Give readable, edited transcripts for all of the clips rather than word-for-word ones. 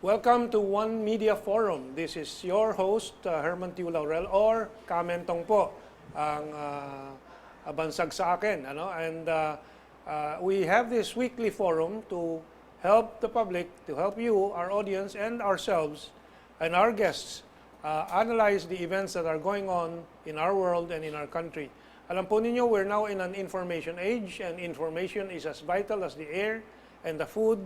Welcome to One Media Forum. This is your host, Herman Tiu Laurel, or Kamentong po ang bansag sa akin. And we have this weekly forum to help the public, to help you, our audience, and ourselves, and our guests, analyze the events that are going on in our world and in our country. Alam po ninyo, we're now in an information age, and information is as vital as the air and the food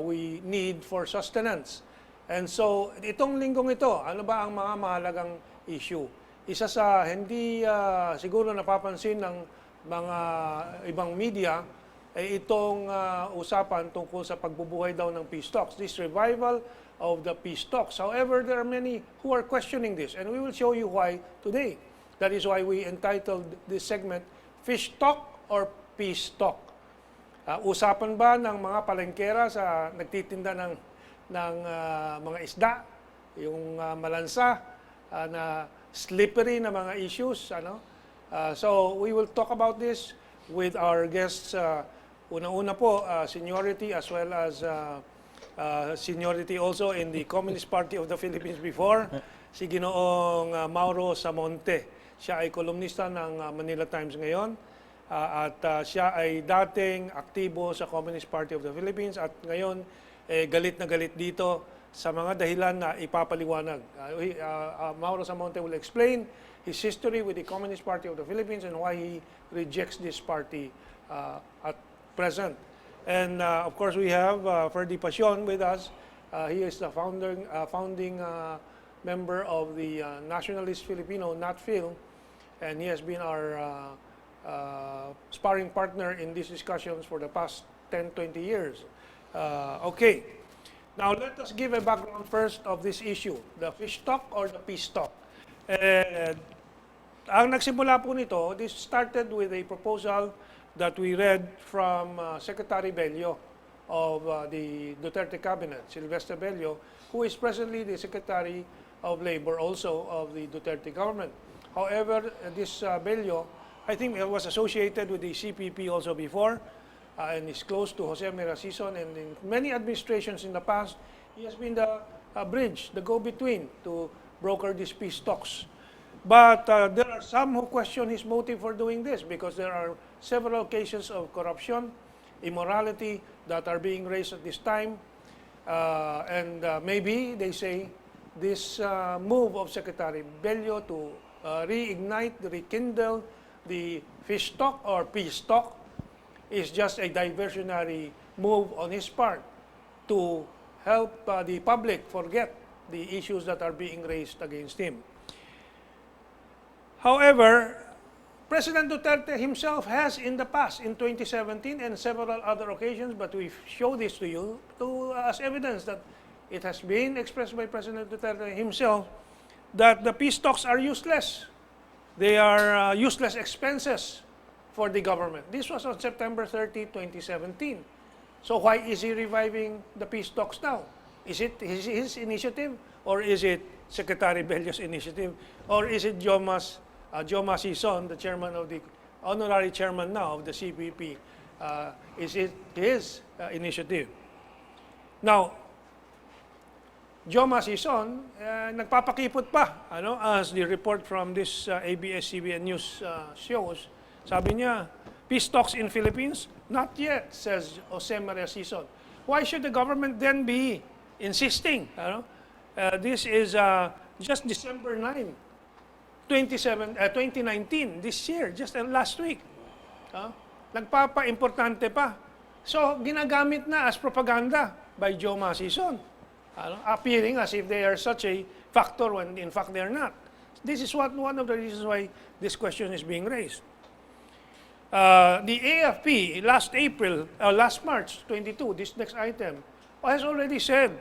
we need for sustenance. And so, itong linggong ito, ano ba ang mga mahalagang issue? Isa sa hindi siguro napapansin ng mga ibang media ay itong usapan tungkol sa pagbubuhay daw ng peace talks. This revival of the peace talks. However, there are many who are questioning this, and we will show you why today. That is why we entitled this segment, Fish Talk or Peace Talk? Usapan ba ng mga palengkera sa nagtitinda ng mga isda, yung malansa, na slippery na mga issues? So we will talk about this with our guests. Una-una po, seniority as well as seniority also in the Communist Party of the Philippines before, si Ginoong Mauro Samonte. Siya ay kolumnista ng Manila Times ngayon at siya ay dating aktibo sa Communist Party of the Philippines at ngayon galit na galit dito sa mga dahilan na ipapaliwanag. Mauro Samonte will explain his history with the Communist Party of the Philippines and why he rejects this party at present. And of course we have Ferdie Pasion with us. He is the founding member of the Nationalist Filipino, NATFIL, and he has been our sparring partner in these discussions for the past 10-20 years. Okay, now let us give a background first of this issue, the fish talk or the peace talk. Ang nagsimula po nito, this started with a proposal that we read from Secretary Bello of the Duterte cabinet, Silvestre Bello, who is presently the Secretary of Labor also of the Duterte government. However, this Bello, I think it was associated with the CPP also before, and is close to Jose Merasison, and in many administrations in the past, he has been the bridge, the go-between to broker these peace talks. But there are some who question his motive for doing this because there are several cases of corruption, immorality that are being raised at this time, and maybe they say this move of Secretary Bello to reignite, rekindle the fish talk or peace talk is just a diversionary move on his part to help the public forget the issues that are being raised against him. However, President Duterte himself has in the past, in 2017 and several other occasions, but we show this to you as evidence that it has been expressed by President Duterte himself that the peace talks are useless. They are useless expenses for the government. This was on September 30, 2017. So why is he reviving the peace talks now? Is it his initiative, or is it Secretary Bello's initiative, or is it Joma Sison, the chairman of the honorary chairman now of the CPP? Is it his initiative? Now, Joma Sison, nagpapakipot pa, as the report from this ABS-CBN News shows. Sabi niya, peace talks in Philippines? Not yet, says Jose Maria Sison. Why should the government then be insisting? This is just December 9, 2019, this year, just last week. Nagpapa-importante pa. So, ginagamit na as propaganda by Joma Sison. Appearing as if they are such a factor when in fact they are not. This is one of the reasons why this question is being raised. The AFP last March 22, this next item, has already said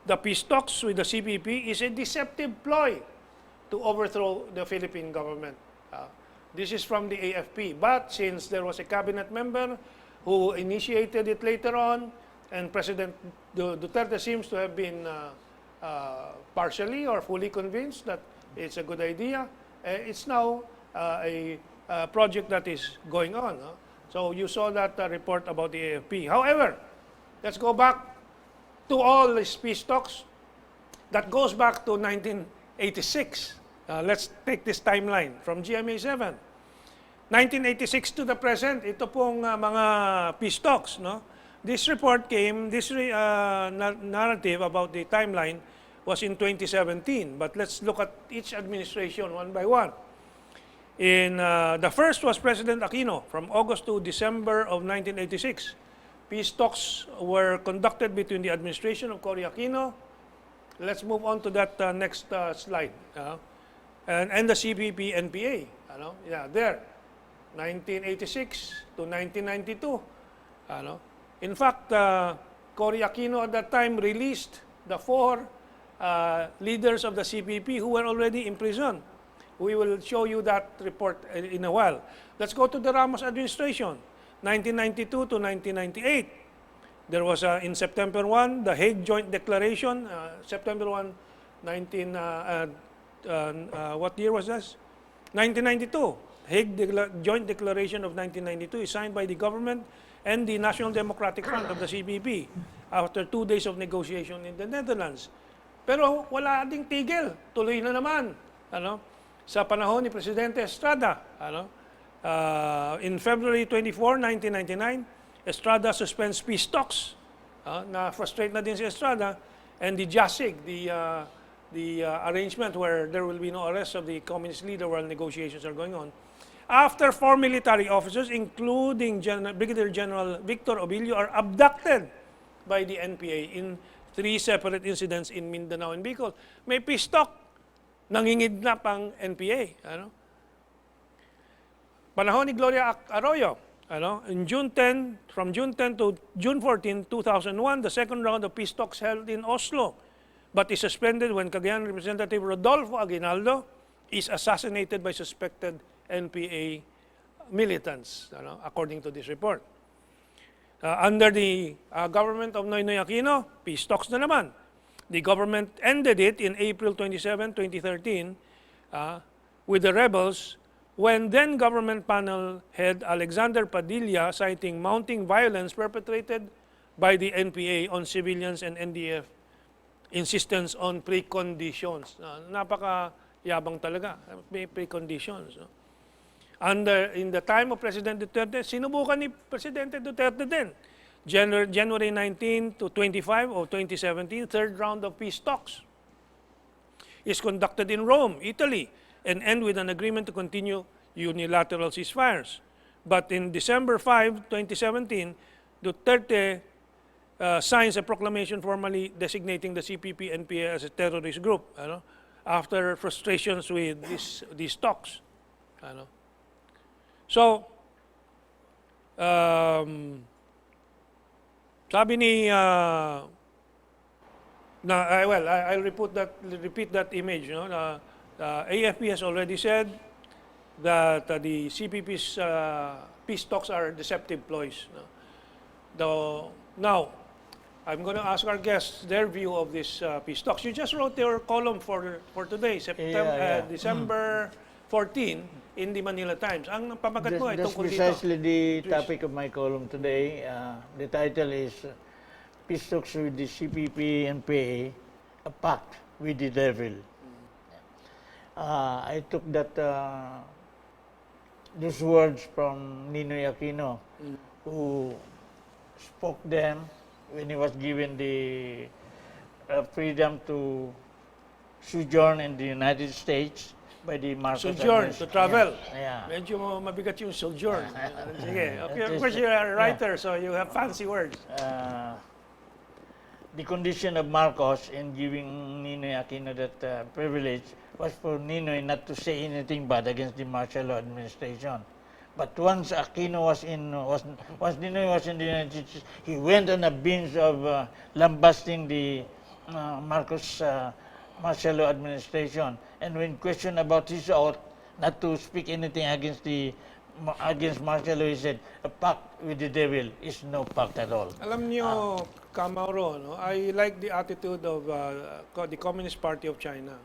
the peace talks with the CPP is a deceptive ploy to overthrow the Philippine government. This is from the AFP. But since there was a cabinet member who initiated it later on, and President Duterte seems to have been partially or fully convinced that it's a good idea, it's now a project that is going on. So you saw that report about the AFP. However, let's go back to all these peace talks, that goes back to 1986. Let's take this timeline from GMA 7. 1986 to the present, ito pong mga peace talks. No? This report came, this narrative about the timeline was in 2017. But let's look at each administration one by one. The first was President Aquino from August to December of 1986. Peace talks were conducted between the administration of Cory Aquino. Let's move on to that next slide. And the CPP NPA. Yeah, there. 1986 to 1992. In fact, Cory Aquino at that time released the 4 leaders of the CPP who were already in prison. We will show you that report in a while. Let's go to the Ramos administration. 1992 to 1998. There was, in September 1, the Hague Joint Declaration. September 1, what year was this? 1992. Hague Joint Declaration of 1992 is signed by the government and the National Democratic Front of the CPP after 2 days of negotiation in the Netherlands. Pero wala ding tigil. Tuloy na naman. Sa panahon ni Presidente Estrada. In February 24, 1999, Estrada suspends peace talks. Na-frustrate na din si Estrada. And the JASIG, the arrangement where there will be no arrest of the communist leader while negotiations are going on. After 4 military officers, including Brigadier General Victor Obilio, are abducted by the NPA in 3 separate incidents in Mindanao and Bicol. May peace talk, nangingidnap ang NPA. Panahon ni Gloria Arroyo, in from June 10 to June 14, 2001, the second round of peace talks held in Oslo, but is suspended when Cagayan Representative Rodolfo Aguinaldo is assassinated by suspected NPA militants, according to this report. Under the government of Noynoy Aquino, peace talks na naman. The government ended it in April 27, 2013 with the rebels when then government panel head Alexander Padilla citing mounting violence perpetrated by the NPA on civilians and NDF insistence on preconditions. Napaka-yabang talaga. May preconditions. In the time of President Duterte, sinubukan ni Presidente Duterte din. January 19 to 25 of 2017, third round of peace talks is conducted in Rome, Italy, and end with an agreement to continue unilateral ceasefires. But in December 5, 2017, Duterte signs a proclamation formally designating the CPP-NPA as a terrorist group after frustrations with these talks. So, sabi ni, I'll repeat that image. AFP has already said that the CPP's peace talks are deceptive ploys. Now, I'm going to ask our guests their view of this peace talks. You just wrote your column for today, December 14, in the Manila Times. Ang pamagat mo ay tungkol dito. That's precisely the topic of my column today. The title is Peace Talks with the CPP NPA, a pact with the devil. I took those words from Ninoy Aquino, who spoke them when he was given the freedom to sojourn in the United States by the Marcos Sojourn, to travel. Yeah. Medyo mabigat yung sojourn. Sige. Okay, of course, you're a writer, so you have fancy words. The condition of Marcos in giving Ninoy Aquino that privilege was for Ninoy not to say anything bad against the martial law administration. But once Aquino once Ninoy was in the United States, he went on a binge of lambasting the Marcos martial law administration. And when questioned about his oath not to speak anything against martial law, he said, a pact with the devil is no pact at all. Alam niyo, Mauro, I like the attitude of the Communist Party of China.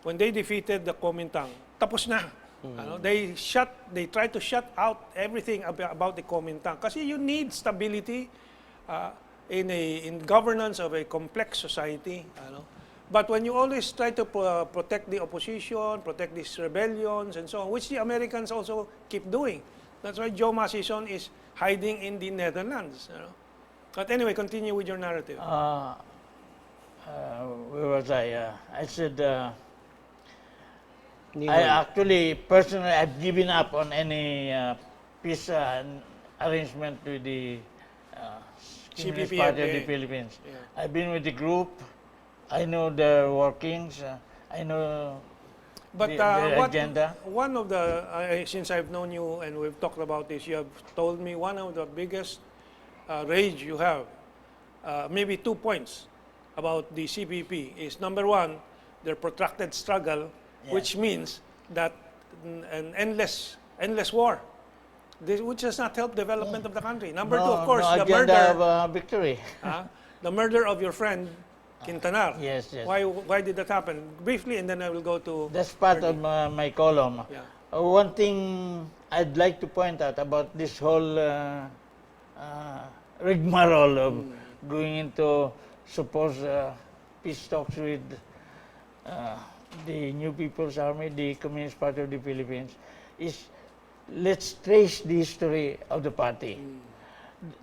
When they defeated the Kuomintang, tapos na. They try to shut out everything about the Kuomintang. Kasi you need stability. in governance of a complex society. Ano? But when you always try to protect the opposition, protect these rebellions and so on, which the Americans also keep doing. That's why Joe Mason is hiding in the Netherlands. You know? But anyway, continue with your narrative. Where was I? I said, Ninoy. I actually, personally, I've given up on any peace arrangement with the Communist CPP, Party of the NPA. Philippines. Yeah. I've been with the group. I know their workings. I know But their agenda. one of the, since I've known you and we've talked about this, you have told me one of the biggest rage you have, maybe 2 points about the CPP is number one, their protracted struggle, Yeah. which means that an endless war, which does not help development of the country. Number two, of course, no the agenda murder, of victory. the murder of your friend Quintanar. Yes, yes. Why did that happen? Briefly, and then I will go to. That's part Ferdie. of my column. Yeah. One thing I'd like to point out about this whole rigmarole of going into supposed peace talks with the New People's Army, the Communist Party of the Philippines, is let's trace the history of the party.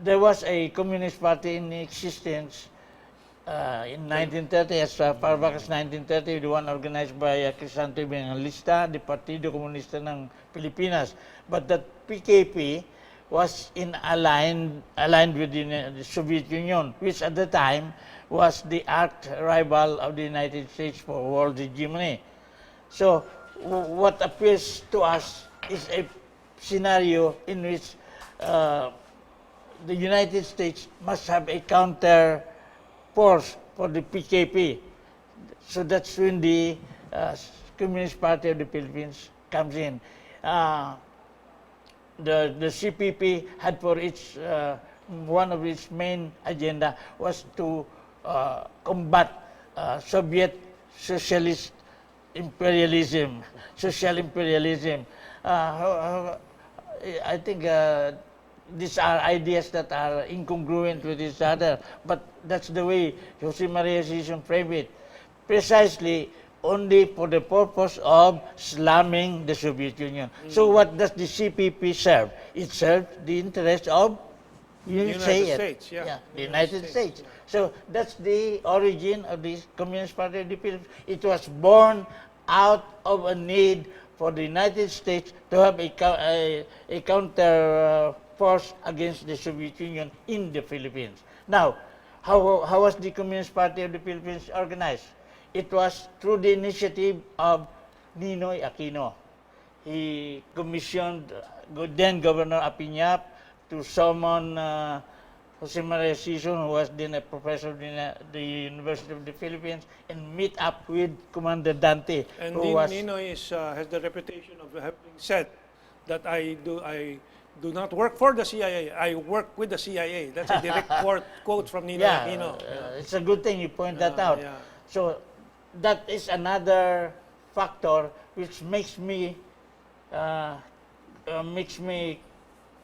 There was a Communist Party in existence in 1930, as far back as 1930, the one organized by Crisanto Evangelista, the Partido Comunista ng Pilipinas. But that PKP was aligned with the Soviet Union, which at the time was the arch rival of the United States for world hegemony. So what appears to us is a scenario in which the United States must have a counter force for the PKP. So that's when the Communist Party of the Philippines comes in. The CPP had for its one of its main agenda was to combat Soviet socialist imperialism, social imperialism. I think these are ideas that are incongruent with each other, but that's the way Jose Maria Sison framed it. Precisely only for the purpose of slamming the Soviet Union. So what does the CPP serve? It serves the interest of United States, yeah. the United States. Yeah. So that's the origin of the Communist Party of the Philippines. It was born out of a need for the United States to have a counter force against the Soviet Union in the Philippines. Now, how was the Communist Party of the Philippines organized? It was through the initiative of Ninoy Aquino. He commissioned then Governor Apiñap to summon Jose Maria Sison, who was then a professor in the University of the Philippines, and meet up with Commander Dante, And who was Ninoy has the reputation of having said that I do not work for the CIA. I work with the CIA. That's a direct quote from Ninoy Aquino. it's a good thing you point that out. Yeah. So that is another factor which makes me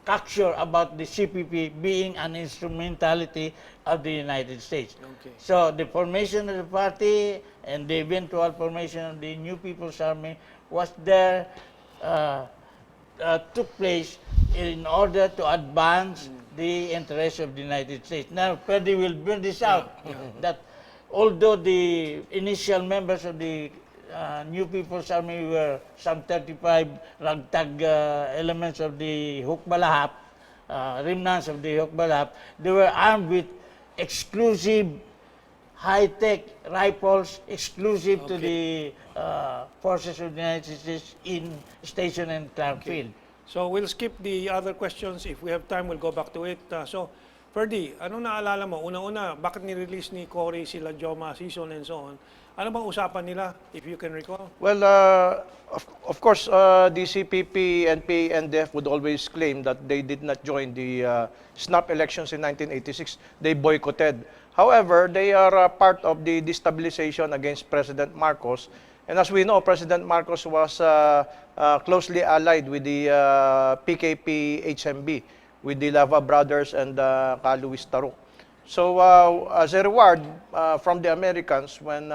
cocksure about the CPP being an instrumentality of the United States. Okay. So the formation of the party and the eventual formation of the New People's Army was there, took place in order to advance the interests of the United States. Now, Ferdie will bring this out, that although the initial members of the New People's Army were some 35 ragtag elements of the Hukbalahap, remnants of the Hukbalahap, they were armed with exclusive high-tech rifles exclusive to the forces of the United States stationed in Clarkfield. So we'll skip the other questions. If we have time, we'll go back to it. So, Ferdie, ano naalala mo? Una-una, bakit ni-release ni Cory sila Joma, Sison, and so on? Ano bang usapan nila, if you can recall? Well, of course, the CPP, NPA, NDF would always claim that they did not join the snap elections in 1986. They boycotted. However, they are part of the destabilization against President Marcos. And as we know, President Marcos was closely allied with the PKP-HMB, with the Lava Brothers and Luis Taruk. So as a reward from the Americans when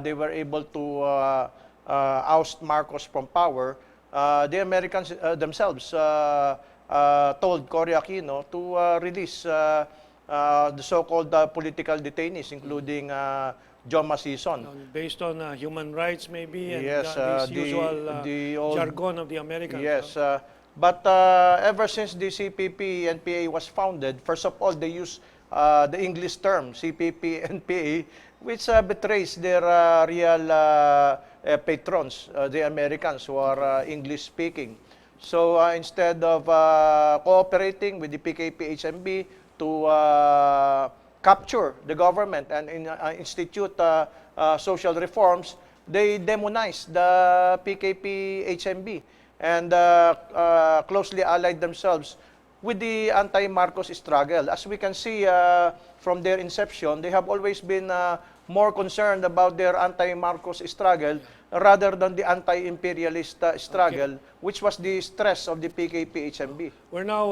they were able to oust Marcos from power, the Americans themselves told Cory Aquino to release the so-called political detainees, including Joma Sison. Based on human rights maybe and Yes, this usual the old jargon of the Americans. Yes, but ever since the CPP NPA was founded, first of all, they use the English term CPP NPA, which betrays their real patrons, the Americans who are English speaking. So instead of cooperating with the PKP HMB to capture the government and institute social reforms, they demonize the PKP HMB and closely allied themselves with the anti-Marcos struggle. As we can see from their inception, they have always been more concerned about their anti-Marcos struggle rather than the anti-imperialist struggle, which was the stress of the PKP HMB. We're now,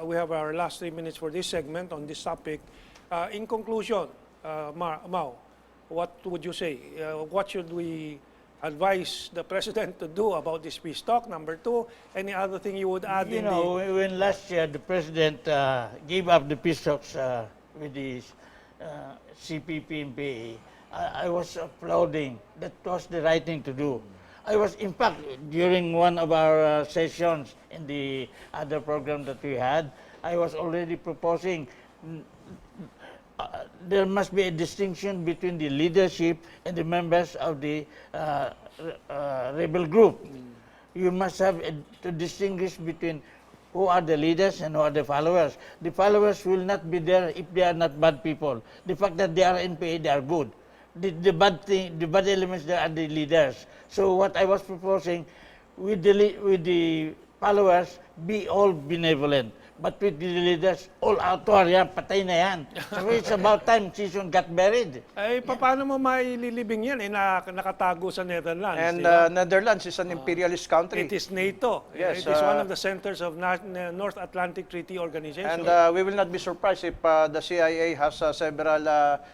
we have our last 3 minutes for this segment on this topic. In conclusion, Mau, what would you say? What should we advise the President to do about this peace talk? Number two, any other thing you would add? You know, when last year the President gave up the peace talks with the CPP and PA, I was applauding. That was the right thing to do. I was, in fact, during one of our sessions in the other program that we had, I was already proposing there must be a distinction between the leadership and the members of the rebel group. You must have to distinguish between who are the leaders and who are the followers. The followers will not be there if they are not bad people. The fact that they are NPA, they are good. The bad elements, they are the leaders. So what I was proposing, with the followers, be all benevolent. But with the leaders, all out war yan, patay na yan. So it's about time Sison got buried. Ay, paano mo maililibing yan? Nakatago sa Netherlands. And Netherlands is an imperialist country. It is NATO. Yes, It is one of the centers of North Atlantic Treaty Organization. And we will not be surprised if the CIA has several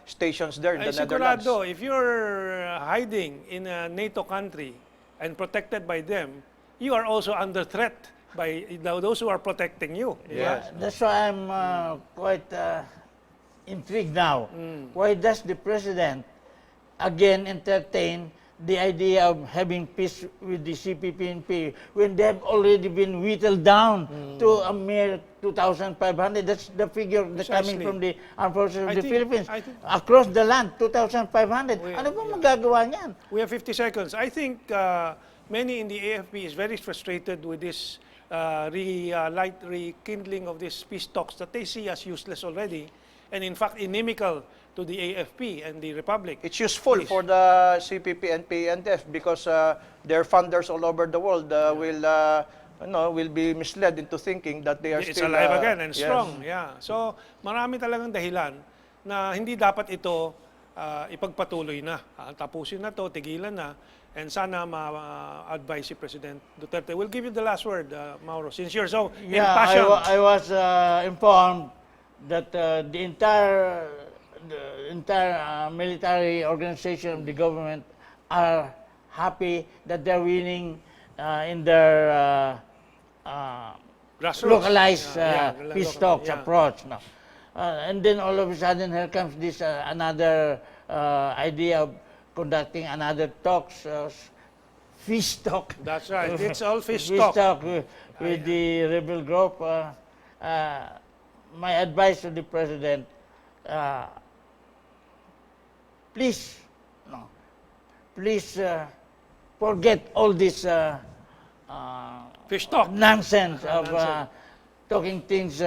stations there in the Netherlands. Sigurado, if you're hiding in a NATO country and protected by them, you are also under threat by those who are protecting you. Yes. That's why I'm quite intrigued now. Why does the President again entertain the idea of having peace with the CPP and PA when they have already been whittled down to a mere 2,500? That's the figure that's coming from the Armed Forces of the Philippines. Across the land, 2,500. Ano ba magagawa niyan? We have 50 seconds. I think many in the AFP is very frustrated with this rekindling of these peace talks that they see as useless already, and in fact inimical to the AFP and the Republic. It's useful for the CPP, NPA, and DEF because their funders all over the world will be misled into thinking that they are It's still alive again and strong. Yes. Yeah. So marami talagang dahilan na hindi dapat ito ipagpatuloy na. Tapusin na to, tigilan na. And sana ma-advise si President Duterte. We'll give you the last word, Mauro, since you're so impassioned. I was informed that the entire military organization of the government are happy that they're winning in their localized peace talks approach. No. And then all of a sudden here comes this another idea of conducting another talks, fish talk. That's right. It's all fish Fish talk. talk with the rebel group. My advice to the President, please forget all this Fish talk. nonsense of talking things,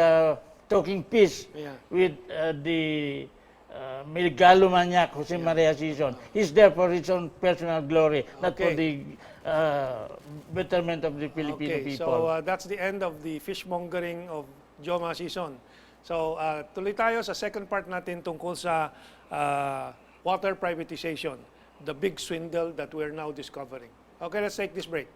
talking peace with the megalomaniac Jose Maria Sison. He's there for his own personal glory, not for the betterment of the Filipino people. So that's the end of the fishmongering of Joma Sison. So tuloy tayo sa second part natin tungkol sa water privatization, the big swindle that we're now discovering. Okay, let's take this break.